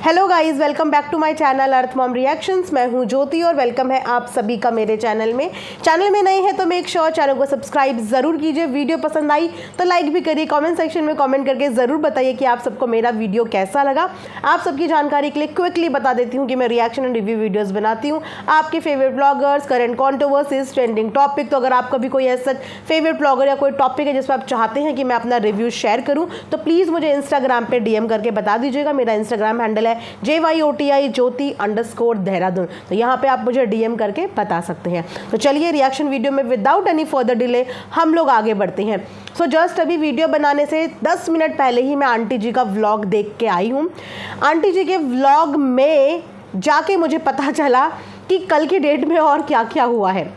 Hello guys, welcome back to my channel earth mom reactions. मैं हूं ज्योति और welcome है आप सभी का मेरे चैनल में नए हैं तो मेक श्योर चैनल को सब्सक्राइब ज़रूर कीजिए। वीडियो पसंद आई तो लाइक भी करिए। कमेंट सेक्शन में कमेंट करके ज़रूर बताइए कि आप सबको मेरा वीडियो कैसा लगा। आप सबकी जानकारी के लिए क्विकली बता देती हूँ कि मैं रिएक्शन एंड रिव्यू वीडियोज़ बनाती हूँ। आपके favourite bloggers, current controversies, trending topic. तो अगर आपका भी कोई ऐसा फेवरेट ब्लॉगर या कोई टॉपिक है जिस पर आप चाहते हैं कि मैं अपना रिव्यू शेयर करूँ तो प्लीज़ मुझे इंस्टाग्राम पर DM करके बता दीजिएगा। मेरा इंस्टाग्राम हैंडल है JYOTI ज्योति_देहरादून। तो यहाँ पे आप मुझे DM करके बता सकते हैं। तो चलिए रिएक्शन वीडियो में विदाउट एनी फर्दर डिले हम लोग आगे बढ़ते हैं। सो जस्ट अभी वीडियो बनाने से 10 मिनट पहले ही मैं आंटी जी का व्लॉग देख के आई हूँ। आंटी जी के व्लॉग में जाके मुझे पता चला कि कल की डेट में और क्या क्या हुआ है।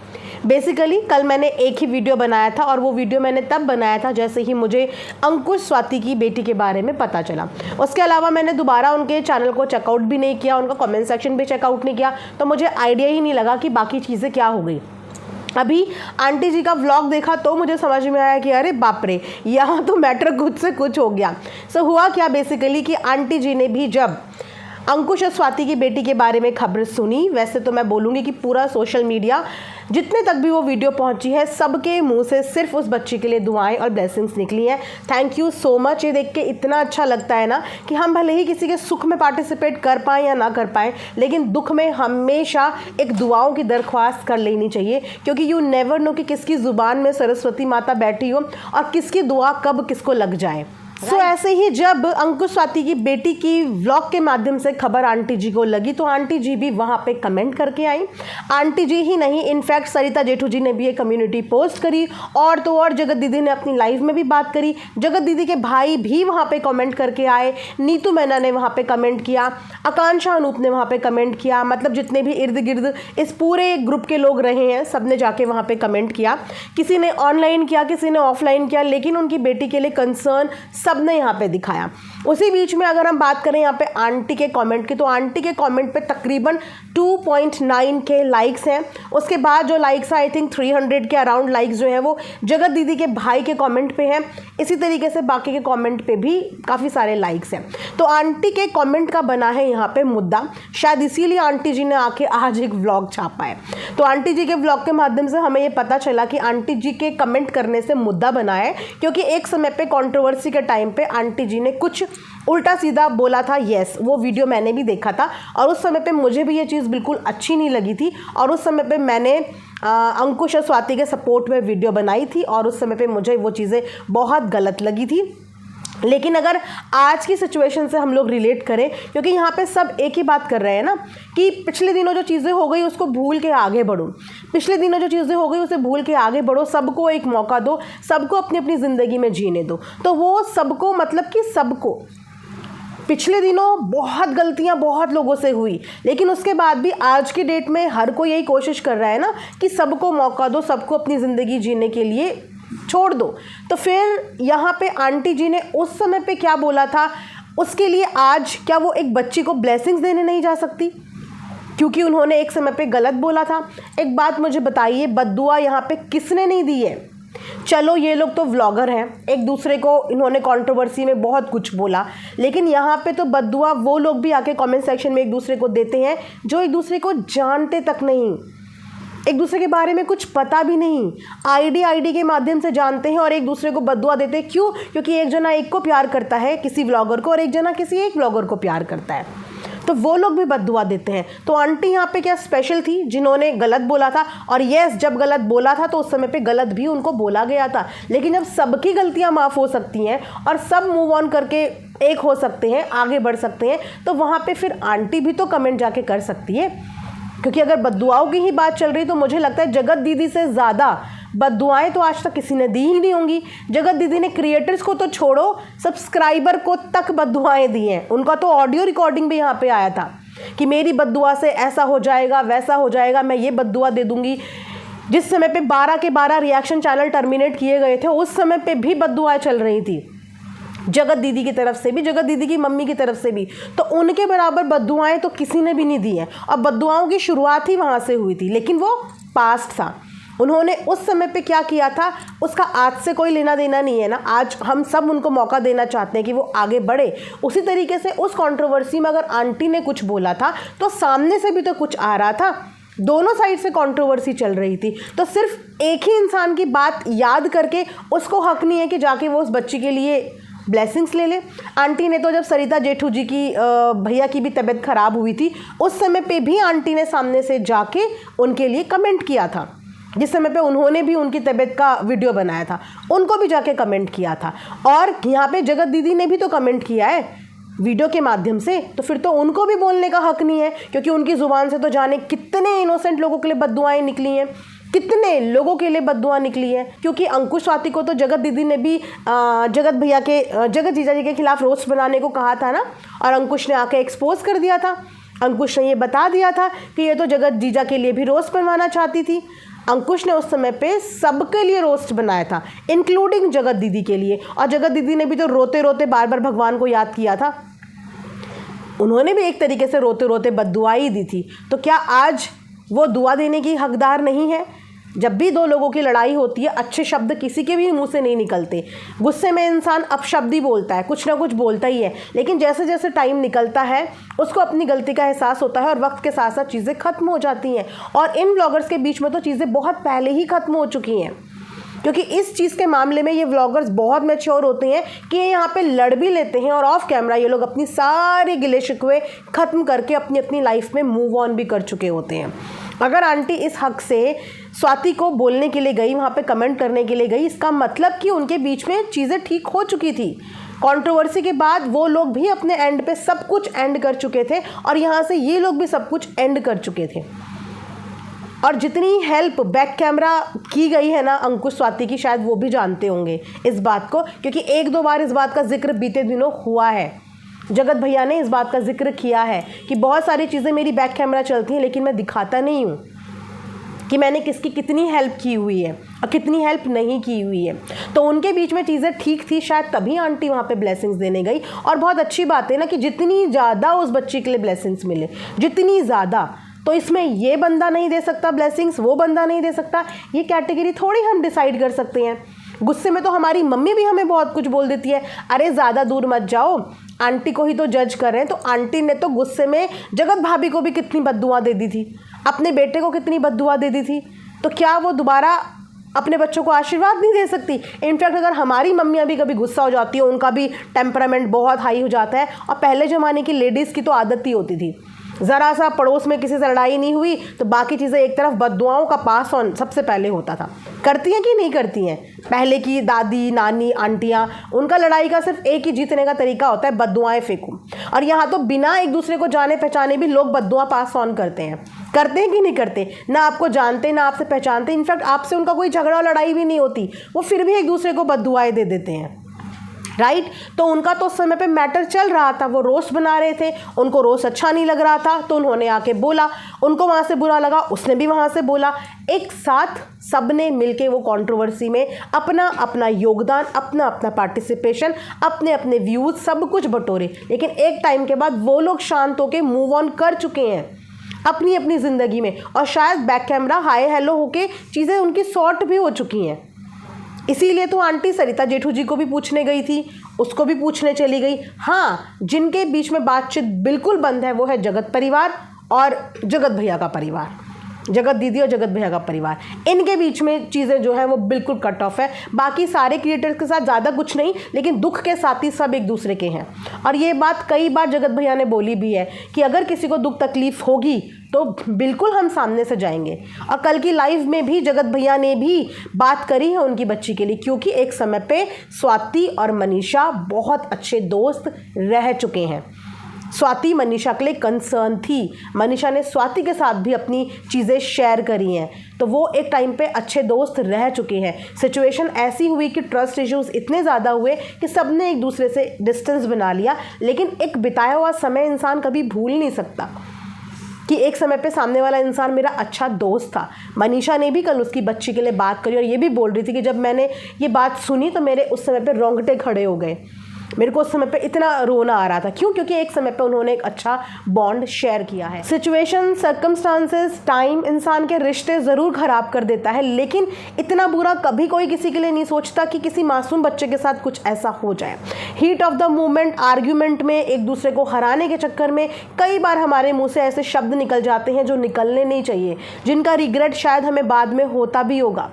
बेसिकली कल मैंने एक ही वीडियो बनाया था और वो वीडियो मैंने तब बनाया था जैसे ही मुझे अंकुश स्वाति की बेटी के बारे में पता चला। उसके अलावा मैंने दोबारा उनके चैनल को चेकआउट भी नहीं किया, उनका कमेंट सेक्शन भी चेकआउट नहीं किया, तो मुझे आइडिया ही नहीं लगा कि बाकी चीज़ें क्या हो गई। अभी आंटी जी का व्लॉग देखा तो मुझे समझ में आया कि अरे बाप रे, यहाँ तो मैटर कुछ से कुछ हो गया। सो हुआ क्या बेसिकली कि आंटी जी ने भी जब अंकुश और स्वाति की बेटी के बारे में खबर सुनी, वैसे तो मैं बोलूँगी कि पूरा सोशल मीडिया जितने तक भी वो वीडियो पहुंची है सबके मुंह से सिर्फ उस बच्ची के लिए दुआएं और ब्लेसिंग्स निकली हैं। Thank you so much. ये देख के इतना अच्छा लगता है ना कि हम भले ही किसी के सुख में पार्टिसिपेट कर पाएँ या ना कर पाएँ, लेकिन दुख में हमेशा एक दुआओं की दरख्वास्त कर लेनी चाहिए, क्योंकि यू नेवर नो कि किसकी ज़ुबान में सरस्वती माता बैठी हो और किसकी दुआ कब किसको लग जाए। सो ऐसे ही जब अंकुश स्वाति की बेटी की व्लॉग के माध्यम से खबर आंटी जी को लगी तो आंटी जी भी वहाँ पे कमेंट करके आई। आंटी जी ही नहीं, इनफैक्ट सरिता जेठू जी ने भी एक कम्युनिटी पोस्ट करी और तो और जगत दीदी ने अपनी लाइव में भी बात करी। जगत दीदी के भाई भी वहाँ पे कमेंट करके आए। नीतू मैना ने वहाँ पे कमेंट किया, आकांक्षा अनूप ने वहाँ पे कमेंट किया। मतलब जितने भी इर्द गिर्द इस पूरे ग्रुप के लोग रहे हैं सब ने जाके वहाँ पे कमेंट किया। किसी ने ऑनलाइन किया, किसी ने ऑफलाइन किया, लेकिन उनकी बेटी के लिए कंसर्न सबने यहाँ पे दिखाया। उसी बीच में अगर हम बात करें यहाँ पे आंटी के कमेंट की, तो आंटी के कमेंट पे तकरीबन 2.9K लाइक्स हैं। उसके बाद जो लाइक्स आई थिंक 300 के अराउंड लाइक्स जो हैं वो जगत दीदी के भाई के कमेंट पे हैं। इसी तरीके से बाकी के कमेंट पे भी काफ़ी सारे लाइक्स हैं। तो आंटी के कमेंट का बना है यहाँ पे मुद्दा, शायद इसीलिए आंटी जी ने आके आज एक व्लॉग छापा है। तो आंटी जी के व्लॉग के माध्यम से हमें ये पता चला कि आंटी जी के कमेंट करने से मुद्दा बना है, क्योंकि एक समय पे कंट्रोवर्सी के टाइम पे आंटी जी ने कुछ उल्टा सीधा बोला था। यस, वो वीडियो मैंने भी देखा था और उस समय पे मुझे भी ये चीज़ बिल्कुल अच्छी नहीं लगी थी और उस समय पे मैंने अंकुश और स्वाति के सपोर्ट में वीडियो बनाई थी और उस समय पे मुझे वो चीज़ें बहुत गलत लगी थी। लेकिन अगर आज की सिचुएशन से हम लोग रिलेट करें, क्योंकि यहाँ पे सब एक ही बात कर रहे हैं ना कि पिछले दिनों जो चीज़ें हो गई उसको भूल के आगे बढ़ो, पिछले दिनों जो चीज़ें हो गई उसे भूल के आगे बढ़ो, सबको एक मौका दो, सबको अपनी अपनी ज़िंदगी में जीने दो। तो वो सबको मतलब कि सबको पिछले दिनों बहुत गलतियां बहुत लोगों से हुई, लेकिन उसके बाद भी आज की डेट में हर कोई यही कोशिश कर रहा है ना कि सबको मौका दो, सबको अपनी ज़िंदगी जीने के लिए छोड़ दो। तो फिर यहाँ पे आंटी जी ने उस समय पे क्या बोला था, उसके लिए आज क्या वो एक बच्ची को ब्लेसिंग्स देने नहीं जा सकती क्योंकि उन्होंने एक समय पे गलत बोला था? एक बात मुझे बताइए, बद्दुआ यहाँ पे किसने नहीं दी है? चलो ये लोग तो व्लॉगर हैं, एक दूसरे को इन्होंने कंट्रोवर्सी में बहुत कुछ बोला, लेकिन यहाँ पे तो बद्दुआ वो लोग भी आके कमेंट सेक्शन में एक दूसरे को देते हैं जो एक दूसरे को जानते तक नहीं, एक दूसरे के बारे में कुछ पता भी नहीं, आईडी के माध्यम से जानते हैं और एक दूसरे को बद्दुआ देते हैं। क्यों? क्योंकि एक जना एक को प्यार करता है किसी व्लॉगर को और एक जना किसी एक व्लॉगर को प्यार करता है, तो वो लोग भी बद्दुआ देते हैं। तो आंटी यहाँ पे क्या स्पेशल थी जिन्होंने गलत बोला था? और यस, जब गलत बोला था तो उस समय पे गलत भी उनको बोला गया था, लेकिन जब सबकी गलतियाँ माफ़ हो सकती हैं और सब मूव ऑन करके एक हो सकते हैं, आगे बढ़ सकते हैं, तो वहाँ पे फिर आंटी भी तो कमेंट जाके कर सकती है। क्योंकि अगर बद्दुआओं की ही बात चल रही तो मुझे लगता है जगत दीदी से ज़्यादा बद्दुआएं तो आज तक किसी ने दी ही नहीं होंगी। जगत दीदी ने क्रिएटर्स को तो छोड़ो, सब्सक्राइबर को तक बद्दुआएं दी हैं। उनका तो ऑडियो रिकॉर्डिंग भी यहाँ पे आया था कि मेरी बद्दुआ से ऐसा हो जाएगा, वैसा हो जाएगा, मैं ये बद्दुआ दे दूंगी। जिस समय पे 12 के 12 रिएक्शन चैनल टर्मिनेट किए गए थे उस समय पे भी बद्दुआएं चल रही थी, जगत दीदी की तरफ से भी, जगत दीदी की मम्मी की तरफ से भी। तो उनके बराबर बद्दुआएं तो किसी ने भी नहीं दी हैं और बद्दुआओं की शुरुआत ही वहाँ से हुई थी, लेकिन वो पास्ट था। उन्होंने उस समय पे क्या किया था उसका आज से कोई लेना देना नहीं है ना। आज हम सब उनको मौका देना चाहते हैं कि वो आगे बढ़े। उसी तरीके से उस कंट्रोवर्सी में अगर आंटी ने कुछ बोला था तो सामने से भी तो कुछ आ रहा था, दोनों साइड से कंट्रोवर्सी चल रही थी। तो सिर्फ एक ही इंसान की बात याद करके उसको हक नहीं है कि जाके वो उस बच्ची के लिए ब्लेसिंग्स ले ले। आंटी ने तो जब सरिता जेठू जी की भैया की भी तबीयत ख़राब हुई थी उस समय पे भी आंटी ने सामने से जाके उनके लिए कमेंट किया था। जिस समय पे उन्होंने भी उनकी तबीयत का वीडियो बनाया था उनको भी जाके कमेंट किया था। और यहाँ पे जगत दीदी ने भी तो कमेंट किया है वीडियो के माध्यम से, तो फिर तो उनको भी बोलने का हक नहीं है, क्योंकि उनकी ज़ुबान से तो जाने कितने इनोसेंट लोगों के लिए बद्दुआएं निकली हैं, कितने लोगों के लिए बद्दुआ निकली है। क्योंकि अंकुश स्वाति को तो जगत दीदी ने भी जगत जीजा जी के खिलाफ रोस्ट बनाने को कहा था ना, और अंकुश ने आके एक्सपोज कर दिया था। अंकुश ने ये बता दिया था कि ये तो जगत जीजा के लिए भी रोस्ट बनवाना चाहती थी। अंकुश ने उस समय पे सबके लिए रोस्ट बनाया था, इंक्लूडिंग जगत दीदी के लिए। और जगत दीदी ने भी तो रोते रोते बार बार भगवान को याद किया था। उन्होंने भी एक तरीके से रोते रोते बद्दुआ ही दी थी। तो क्या आज वो दुआ देने की हकदार नहीं है? जब भी दो लोगों की लड़ाई होती है अच्छे शब्द किसी के भी मुंह से नहीं निकलते। गुस्से में इंसान अपशब्द ही बोलता है, कुछ ना कुछ बोलता ही है, लेकिन जैसे जैसे टाइम निकलता है उसको अपनी गलती का एहसास होता है और वक्त के साथ साथ चीज़ें खत्म हो जाती हैं। और इन व्लॉगर्स के बीच में तो चीज़ें बहुत पहले ही खत्म हो चुकी हैं, क्योंकि इस चीज़ के मामले में ये व्लॉगर्स बहुत मैच्योर होते हैं कि ये यहाँ पे लड़ भी लेते हैं और ऑफ कैमरा ये लोग अपनी सारे गिले शिकवे ख़त्म करके अपनी अपनी लाइफ में मूव ऑन भी कर चुके होते हैं। अगर आंटी इस हक से स्वाति को बोलने के लिए गई, वहाँ पे कमेंट करने के लिए गई, इसका मतलब कि उनके बीच में चीज़ें ठीक हो चुकी थी। कंट्रोवर्सी के बाद वो लोग भी अपने एंड पे सब कुछ एंड कर चुके थे और यहाँ से ये लोग भी सब कुछ एंड कर चुके थे। और जितनी हेल्प बैक कैमरा की गई है ना अंकुश स्वाति की, शायद वो भी जानते होंगे इस बात को, क्योंकि एक दो बार इस बात का जिक्र बीते दिनों हुआ है। जगत भैया ने इस बात का जिक्र किया है कि बहुत सारी चीज़ें मेरी बैक कैमरा चलती हैं लेकिन मैं दिखाता नहीं हूँ कि मैंने किसकी कितनी हेल्प की हुई है और कितनी हेल्प नहीं की हुई है। तो उनके बीच में चीज़ें ठीक थी, शायद तभी आंटी वहाँ पे ब्लेसिंग्स देने गई। और बहुत अच्छी बात है ना कि जितनी ज़्यादा उस बच्ची के लिए ब्लेसिंग्स मिले, जितनी ज़्यादा, तो इसमें ये बंदा नहीं दे सकता ब्लेसिंग्स, वो बंदा नहीं दे सकता, ये कैटेगरी थोड़ी हम डिसाइड कर सकते हैं। गुस्से में तो हमारी मम्मी भी हमें बहुत कुछ बोल देती है, अरे ज़्यादा दूर मत जाओ, आंटी को ही तो जज कर रहे हैं। तो आंटी ने तो गुस्से में जगत भाभी को भी कितनी बद्दुआ दे दी थी, अपने बेटे को कितनी बद्दुआ दे दी थी। तो क्या वो दोबारा अपने बच्चों को आशीर्वाद नहीं दे सकती? इनफैक्ट अगर हमारी मम्मियाँ भी कभी गुस्सा हो जाती है, उनका भी टेम्परामेंट बहुत हाई हो जाता है, और पहले ज़माने की लेडीज़ की तो आदत ही होती थी, ज़रा सा पड़ोस में किसी से लड़ाई नहीं हुई तो बाकी चीज़ें एक तरफ, बद्दुआओं का पास ऑन सबसे पहले होता था। करती हैं कि नहीं करती हैं? पहले की दादी नानी आंटियाँ, उनका लड़ाई का सिर्फ एक ही जीतने का तरीका होता है, बद्दुआएं फेंकूं। और यहाँ तो बिना एक दूसरे को जाने पहचाने भी लोग बद्दुआ पास ऑन करते हैं कि नहीं करते? ना आपको जानते ना आपसे पहचानते, इनफैक्ट आपसे उनका कोई झगड़ा लड़ाई भी नहीं होती, वो फिर भी एक दूसरे को बद्दुआएं दे देते हैं, राइट? तो उनका तो उस समय पे मैटर चल रहा था, वो रोस्ट बना रहे थे, उनको रोस्ट अच्छा नहीं लग रहा था तो उन्होंने आके बोला, उनको वहाँ से बुरा लगा, उसने भी वहाँ से बोला, एक साथ सब ने मिलके वो कंट्रोवर्सी में अपना अपना योगदान, अपना अपना पार्टिसिपेशन, अपने अपने व्यूज़ सब कुछ बटोरे। लेकिन एक टाइम के बाद वो लोग शांत होके मूव ऑन कर चुके हैं अपनी अपनी ज़िंदगी में, और शायद बैक कैमरा हाय हेलो होके चीज़ें उनकी सॉर्ट भी हो चुकी हैं। इसीलिए तो आंटी सरिता जेठू जी को भी पूछने गई थी, उसको भी पूछने चली गई। हाँ, जिनके बीच में बातचीत बिल्कुल बंद है वो है जगत परिवार और जगत भैया का परिवार, जगत दीदी और जगत भैया का परिवार, इनके बीच में चीज़ें जो है वो बिल्कुल कट ऑफ है। बाकी सारे क्रिएटर्स के साथ ज़्यादा कुछ नहीं, लेकिन दुख के साथ ही सब एक दूसरे के हैं। और ये बात कई बार जगत भैया ने बोली भी है कि अगर किसी को दुख तकलीफ़ होगी तो बिल्कुल हम सामने से जाएंगे। और कल की लाइव में भी जगत भैया ने भी बात करी है उनकी बच्ची के लिए, क्योंकि एक समय पे स्वाति और मनीषा बहुत अच्छे दोस्त रह चुके हैं। स्वाति मनीषा के लिए कंसर्न थी, मनीषा ने स्वाति के साथ भी अपनी चीज़ें शेयर करी हैं, तो वो एक टाइम पे अच्छे दोस्त रह चुके हैं। सिचुएशन ऐसी हुई कि ट्रस्ट इश्यूज़ इतने ज़्यादा हुए कि सब ने एक दूसरे से डिस्टेंस बना लिया, लेकिन एक बिताया हुआ समय इंसान कभी भूल नहीं सकता कि एक समय पे सामने वाला इंसान मेरा अच्छा दोस्त था। मनीषा ने भी कल उसकी बच्ची के लिए बात करी और ये भी बोल रही थी कि जब मैंने ये बात सुनी तो मेरे उस समय पे रोंगटे खड़े हो गए। मेरे को उस समय पे इतना रोना आ रहा था। क्यों? क्योंकि एक समय पे उन्होंने एक अच्छा बॉन्ड शेयर किया है। सिचुएशन, सर्कमस्टांसेस, टाइम इंसान के रिश्ते ज़रूर ख़राब कर देता है, लेकिन इतना बुरा कभी कोई किसी के लिए नहीं सोचता कि किसी मासूम बच्चे के साथ कुछ ऐसा हो जाए। Heat of the moment, argument में, एक दूसरे को हराने के चक्कर में कई बार हमारे मुँह से ऐसे शब्द निकल जाते हैं जो निकलने नहीं चाहिए, जिनका रिग्रेट शायद हमें बाद में होता भी होगा।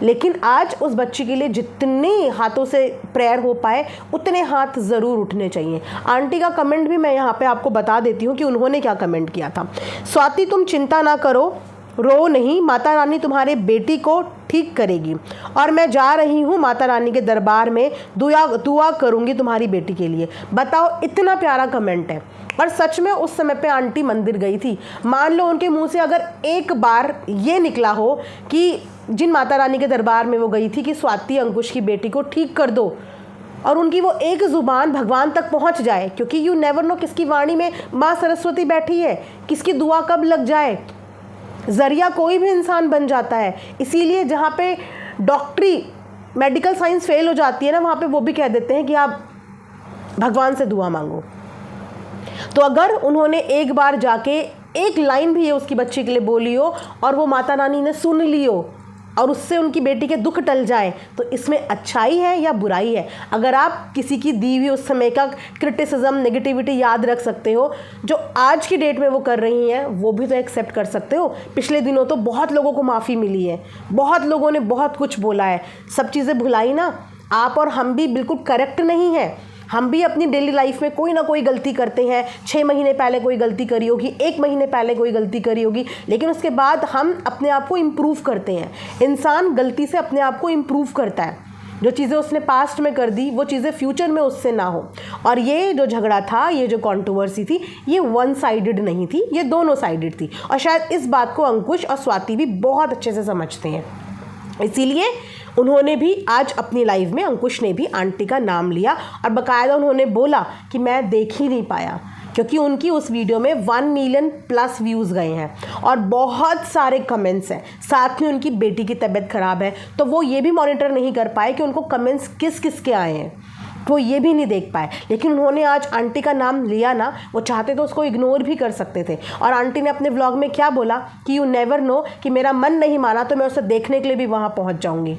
लेकिन आज उस बच्ची के लिए जितने हाथों से प्रेयर हो पाए उतने हाथ ज़रूर उठने चाहिए। आंटी का कमेंट भी मैं यहाँ पे आपको बता देती हूँ कि उन्होंने क्या कमेंट किया था। स्वाति, तुम चिंता ना करो, रो नहीं, माता रानी तुम्हारे बेटी को ठीक करेगी और मैं जा रही हूँ माता रानी के दरबार में, दुआ करूँगी तुम्हारी बेटी के लिए। बताओ, इतना प्यारा कमेंट है। और सच में उस समय पे आंटी मंदिर गई थी। मान लो उनके मुंह से अगर एक बार ये निकला हो कि जिन माता रानी के दरबार में वो गई थी कि स्वाति अंकुश की बेटी को ठीक कर दो, और उनकी वो एक ज़ुबान भगवान तक पहुंच जाए, क्योंकि यू नेवर नो किसकी वाणी में माँ सरस्वती बैठी है, किसकी दुआ कब लग जाए। ज़रिया कोई भी इंसान बन जाता है। इसीलिए जहाँ पे डॉक्टरी, मेडिकल साइंस फेल हो जाती है ना, वहाँ पे वो भी कह देते हैं कि आप भगवान से दुआ मांगो। तो अगर उन्होंने एक बार जाके एक लाइन भी ये उसकी बच्ची के लिए बोली हो और वो माता रानी ने सुन ली हो और उससे उनकी बेटी के दुख टल जाए, तो इसमें अच्छाई है या बुराई है? अगर आप किसी की दी हुई उस समय का क्रिटिसिज्म, नेगेटिविटी याद रख सकते हो, जो आज की डेट में वो कर रही हैं, वो भी तो एक्सेप्ट कर सकते हो। पिछले दिनों तो बहुत लोगों को माफ़ी मिली है, बहुत लोगों ने बहुत कुछ बोला है, सब चीज़ें भुलाई ना। आप और हम भी बिल्कुल करेक्ट नहीं हैं। हम भी अपनी डेली लाइफ में कोई ना कोई गलती करते हैं। 6 महीने पहले कोई गलती करी होगी, 1 महीने पहले कोई गलती करी होगी, लेकिन उसके बाद हम अपने आप को इम्प्रूव करते हैं। इंसान गलती से अपने आप को इम्प्रूव करता है। जो चीज़ें उसने पास्ट में कर दी, वो चीज़ें फ्यूचर में उससे ना हो। और ये जो झगड़ा था, ये जो कंट्रोवर्सी थी, ये वन साइडेड नहीं थी, ये दोनों साइडेड थी। और शायद इस बात को अंकुश और स्वाति भी बहुत अच्छे से समझते हैं। इसीलिए उन्होंने भी आज अपनी लाइफ में, अंकुश ने भी आंटी का नाम लिया और बाकायदा उन्होंने बोला कि मैं देख ही नहीं पाया, क्योंकि उनकी उस वीडियो में 1 मिलियन प्लस व्यूज़ गए हैं और बहुत सारे कमेंट्स हैं। साथ में उनकी बेटी की तबीयत ख़राब है, तो वो ये भी मॉनिटर नहीं कर पाए कि उनको कमेंट्स किस किस के आए हैं, वो ये भी नहीं देख पाए। लेकिन उन्होंने आज आंटी का नाम लिया ना, वो चाहते तो उसको इग्नोर भी कर सकते थे। और आंटी ने अपने व्लॉग में क्या बोला कि यू नेवर नो, कि मेरा मन नहीं माना तो मैं उसे देखने के लिए भी वहाँ पहुँच जाऊँगी,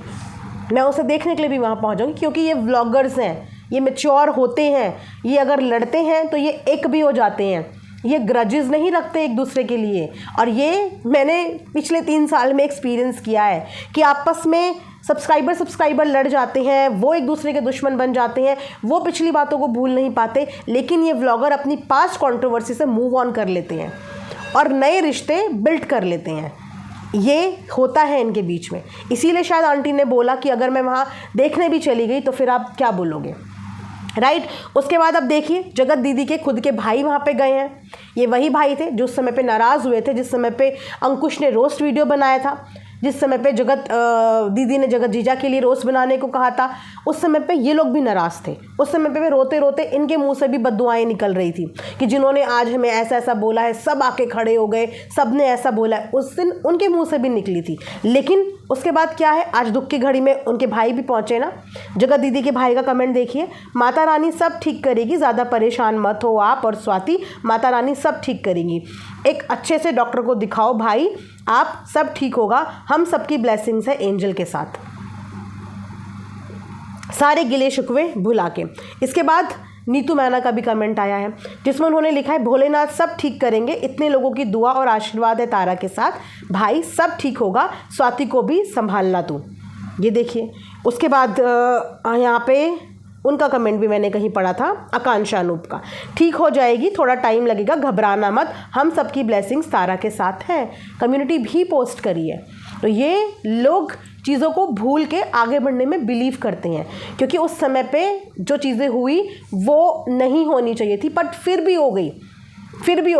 मैं उसे देखने के लिए भी वहाँ पहुँच जाऊँगी, क्योंकि ये व्लॉगर्स हैं, ये मैच्योर होते हैं, ये अगर लड़ते हैं तो ये एक भी हो जाते हैं, ये ग्रजेस नहीं रखते एक दूसरे के लिए। और ये मैंने पिछले 3 साल में एक्सपीरियंस किया है कि आपस में सब्सक्राइबर लड़ जाते हैं, वो एक दूसरे के दुश्मन बन जाते हैं, वो पिछली बातों को भूल नहीं पाते, लेकिन ये व्लॉगर अपनी पास्ट कंट्रोवर्सी से मूव ऑन कर लेते हैं और नए रिश्ते बिल्ड कर लेते हैं। ये होता है इनके बीच में। इसीलिए शायद आंटी ने बोला कि अगर मैं वहाँ देखने भी चली गई तो फिर आप क्या बोलोगे, राइट। उसके बाद अब देखिए, जगत दीदी के खुद के भाई वहाँ पे गए हैं। ये वही भाई थे जो उस समय पे नाराज़ हुए थे, जिस समय पे अंकुश ने रोस्ट वीडियो बनाया था, जिस समय पे जगत दीदी ने जगत जीजा के लिए रोस्ट बनाने को कहा था, उस समय पे ये लोग भी नाराज़ थे। उस समय पे रोते रोते इनके मुंह से भी बददुआएं निकल रही थी कि जिन्होंने आज हमें ऐसा ऐसा बोला है, सब आके खड़े हो गए, सब ने ऐसा बोला है, उस दिन उनके मुंह से भी निकली थी। लेकिन उसके बाद क्या है, आज दुख की घड़ी में उनके भाई भी पहुँचे ना। जगत दीदी के भाई का कमेंट देखिए, माता रानी सब ठीक करेगी, ज़्यादा परेशान मत हो आप और स्वाति, माता रानी सब ठीक करेंगी। एक अच्छे से डॉक्टर को दिखाओ भाई, आप, सब ठीक होगा, हम सबकी ब्लेसिंग्स है एंजल के साथ, सारे गिले शिकवे भुला के। इसके बाद नीतू मैना का भी कमेंट आया है, जिसमें उन्होंने लिखा है, भोलेनाथ सब ठीक करेंगे, इतने लोगों की दुआ और आशीर्वाद है तारा के साथ, भाई सब ठीक होगा, स्वाति को भी संभालना तू। ये देखिए, उसके बाद यहाँ पे उनका कमेंट भी मैंने कहीं पढ़ा था, आकांक्षा अनूप का, ठीक हो जाएगी, थोड़ा टाइम लगेगा, घबराना मत, हम सबकी ब्लेसिंग्स तारा के साथ हैं। कम्युनिटी भी पोस्ट करी है। तो ये लोग चीज़ों को भूल के आगे बढ़ने में बिलीव करते हैं, क्योंकि उस समय पे जो चीज़ें हुई वो नहीं होनी चाहिए थी, बट फिर भी हो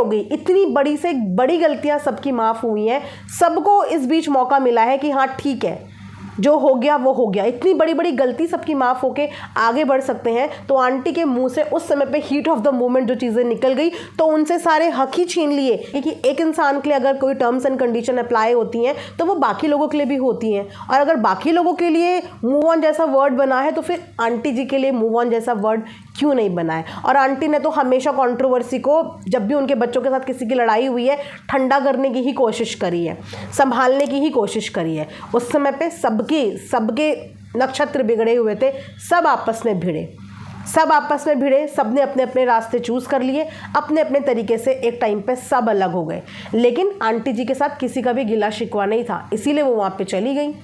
गई। इतनी बड़ी से बड़ी गलतियां सबकी माफ़ हुई हैं, सबको इस बीच मौका मिला है कि हाँ ठीक है, जो हो गया वो हो गया। इतनी बड़ी बड़ी गलती सबकी माफ़ होके आगे बढ़ सकते हैं। तो आंटी के मुंह से उस समय पे हीट ऑफ द मोमेंट जो चीज़ें निकल गई, तो उनसे सारे हक ही छीन लिए। क्योंकि एक इंसान के लिए अगर कोई टर्म्स एंड कंडीशन अप्लाई होती हैं तो वो बाकी लोगों के लिए भी होती हैं, और अगर बाकी लोगों के लिए मूव ऑन जैसा वर्ड बना है तो फिर आंटी जी के लिए मूव ऑन जैसा वर्ड क्यों नहीं बनाए। और आंटी ने तो हमेशा कंट्रोवर्सी को, जब भी उनके बच्चों के साथ किसी की लड़ाई हुई है, ठंडा करने की ही कोशिश करी है, संभालने की ही कोशिश करी है। उस समय पे सबके नक्षत्र बिगड़े हुए थे, सब आपस में भिड़े, सब ने अपने अपने रास्ते चूज़ कर लिए, अपने अपने तरीके से एक टाइम पे सब अलग हो गए। लेकिन आंटी जी के साथ किसी का भी गिला शिकवा नहीं था, इसीलिए वो वहाँ पे चली गई।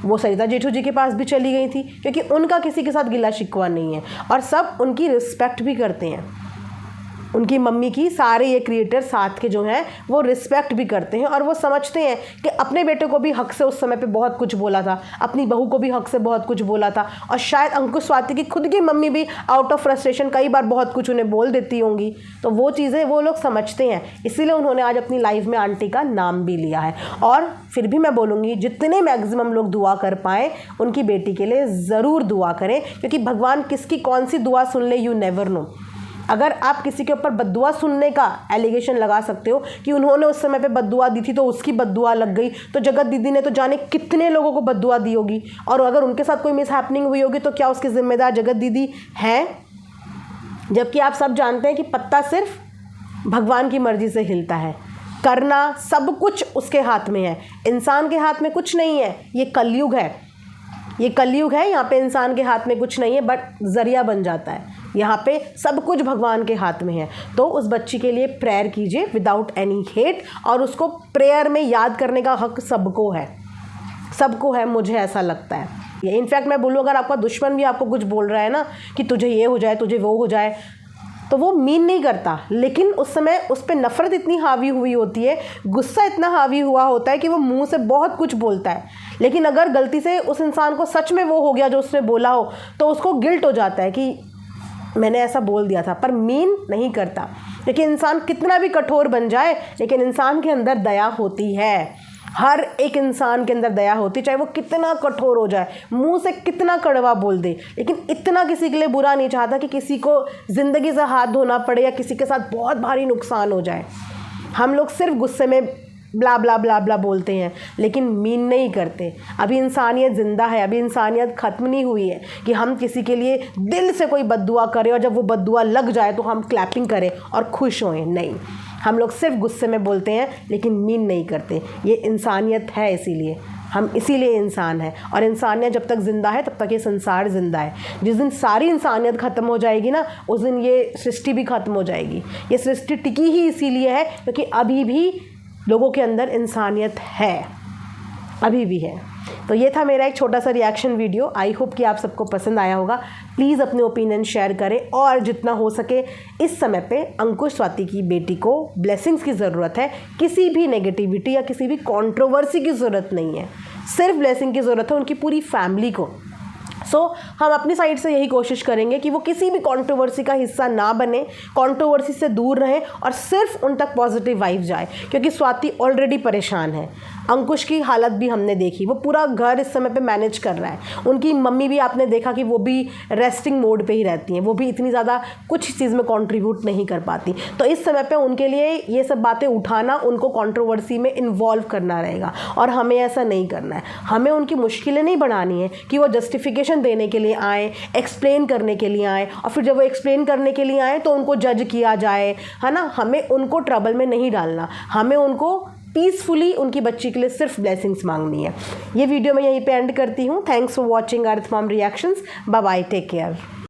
वो सरिता जेठू जी के पास भी चली गई थी, क्योंकि उनका किसी के साथ गिला शिकवा नहीं है और सब उनकी रिस्पेक्ट भी करते हैं। उनकी मम्मी की सारे ये क्रिएटर साथ के जो हैं वो रिस्पेक्ट भी करते हैं और वो समझते हैं कि अपने बेटे को भी हक से उस समय पे बहुत कुछ बोला था, अपनी बहू को भी हक से बहुत कुछ बोला था। और शायद अंकुश स्वाति की खुद की मम्मी भी आउट ऑफ फ्रस्ट्रेशन कई बार बहुत कुछ उन्हें बोल देती होंगी। तो वो चीज़ें वो लोग समझते हैं, इसीलिए उन्होंने आज अपनी लाइफ में आंटी का नाम भी लिया है। और फिर भी मैं बोलूँगी, जितने मैक्सिमम लोग दुआ कर पाएँ उनकी बेटी के लिए ज़रूर दुआ करें, क्योंकि भगवान किसकी कौन सी दुआ सुन ले, यू नेवर नो। अगर आप किसी के ऊपर बद्दुआ सुनने का एलिगेशन लगा सकते हो कि उन्होंने उस समय पे बद्दुआ दी थी तो उसकी बद्दुआ लग गई, तो जगत दीदी ने तो जाने कितने लोगों को बद्दुआ दी होगी। और अगर उनके साथ कोई मिस हैपनिंग हुई होगी तो क्या उसकी जिम्मेदार जगत दीदी हैं? जबकि आप सब जानते हैं कि पत्ता सिर्फ भगवान की मर्जी से हिलता है, करना सब कुछ उसके हाथ में है, इंसान के हाथ में कुछ नहीं है। ये कलयुग है, यहाँ पे इंसान के हाथ में कुछ नहीं है, बट जरिया बन जाता है। यहाँ पे सब कुछ भगवान के हाथ में है। तो उस बच्ची के लिए प्रेयर कीजिए विदाउट एनी हेट, और उसको प्रेयर में याद करने का हक सबको है, मुझे ऐसा लगता है। ये इनफैक्ट मैं बोलूँ, अगर आपका दुश्मन भी आपको कुछ बोल रहा है ना कि तुझे ये हो जाए, तुझे वो हो जाए, तो वो मीन नहीं करता, लेकिन उस समय उस पर नफ़रत इतनी हावी हुई होती है, गुस्सा इतना हावी हुआ होता है कि वो मुंह से बहुत कुछ बोलता है। लेकिन अगर गलती से उस इंसान को सच में वो हो गया जो उसने बोला हो, तो उसको गिल्ट हो जाता है कि मैंने ऐसा बोल दिया था, पर मीन नहीं करता। लेकिन इंसान कितना भी कठोर बन जाए, लेकिन इंसान के अंदर दया होती है, हर एक इंसान के अंदर दया होती, चाहे वो कितना कठोर हो जाए, मुंह से कितना कड़वा बोल दे, लेकिन इतना किसी के लिए बुरा नहीं चाहता कि किसी को ज़िंदगी से हाथ धोना पड़े या किसी के साथ बहुत भारी नुकसान हो जाए। हम लोग सिर्फ गुस्से में ब्ला ब्ला ब्ला ब्ला बोलते हैं, लेकिन मीन नहीं करते। अभी इंसानियत ज़िंदा है, अभी इंसानियत ख़त्म नहीं हुई है कि हम किसी के लिए दिल से कोई बद्दुआ करें और जब वो बद्दुआ लग जाए तो हम क्लैपिंग करें और खुश होएं। नहीं, हम लोग सिर्फ गुस्से में बोलते हैं, लेकिन मीन नहीं करते। ये इंसानियत है, इसीलिए इंसान है। और इंसानियत जब तक ज़िंदा है तब तक ये संसार ज़िंदा है। जिस दिन सारी इंसानियत ख़त्म हो जाएगी ना, उस दिन ये सृष्टि भी ख़त्म हो जाएगी। ये सृष्टि टिकी ही इसीलिए है क्योंकि अभी भी लोगों के अंदर इंसानियत है, अभी भी है। तो ये था मेरा एक छोटा सा रिएक्शन वीडियो। आई होप कि आप सबको पसंद आया होगा। प्लीज़ अपने ओपिनियन शेयर करें, और जितना हो सके इस समय पे अंकुश स्वाति की बेटी को ब्लेसिंग्स की ज़रूरत है। किसी भी नेगेटिविटी या किसी भी कंट्रोवर्सी की ज़रूरत नहीं है, सिर्फ ब्लेसिंग की ज़रूरत है उनकी पूरी फैमिली को। हम अपनी साइड से यही कोशिश करेंगे कि वो किसी भी कंट्रोवर्सी का हिस्सा ना बने, कंट्रोवर्सी से दूर रहें और सिर्फ उन तक पॉजिटिव वाइब जाए, क्योंकि स्वाति ऑलरेडी परेशान है। अंकुश की हालत भी हमने देखी, वो पूरा घर इस समय पे मैनेज कर रहा है। उनकी मम्मी भी आपने देखा कि वो भी रेस्टिंग मोड पे ही रहती हैं, वो भी इतनी ज़्यादा कुछ चीज़ में कंट्रीब्यूट नहीं कर पाती। तो इस समय पे उनके लिए ये सब बातें उठाना, उनको कंट्रोवर्सी में इन्वॉल्व करना रहेगा, और हमें ऐसा नहीं करना है। हमें उनकी मुश्किलें नहीं बढ़ानी है कि वो जस्टिफिकेशन देने के लिए आए, एक्सप्लेन करने के लिए आए, और फिर जब वो एक्सप्लेन करने के लिए आए तो उनको जज किया जाए, है ना। हमें उनको ट्रबल में नहीं डालना, हमें उनको पीसफुली उनकी बच्ची के लिए सिर्फ ब्लेसिंग्स मांगनी है। ये वीडियो मैं यहीं पे एंड करती हूँ। Thanks for watching earth mom reactions. Bye bye, take care.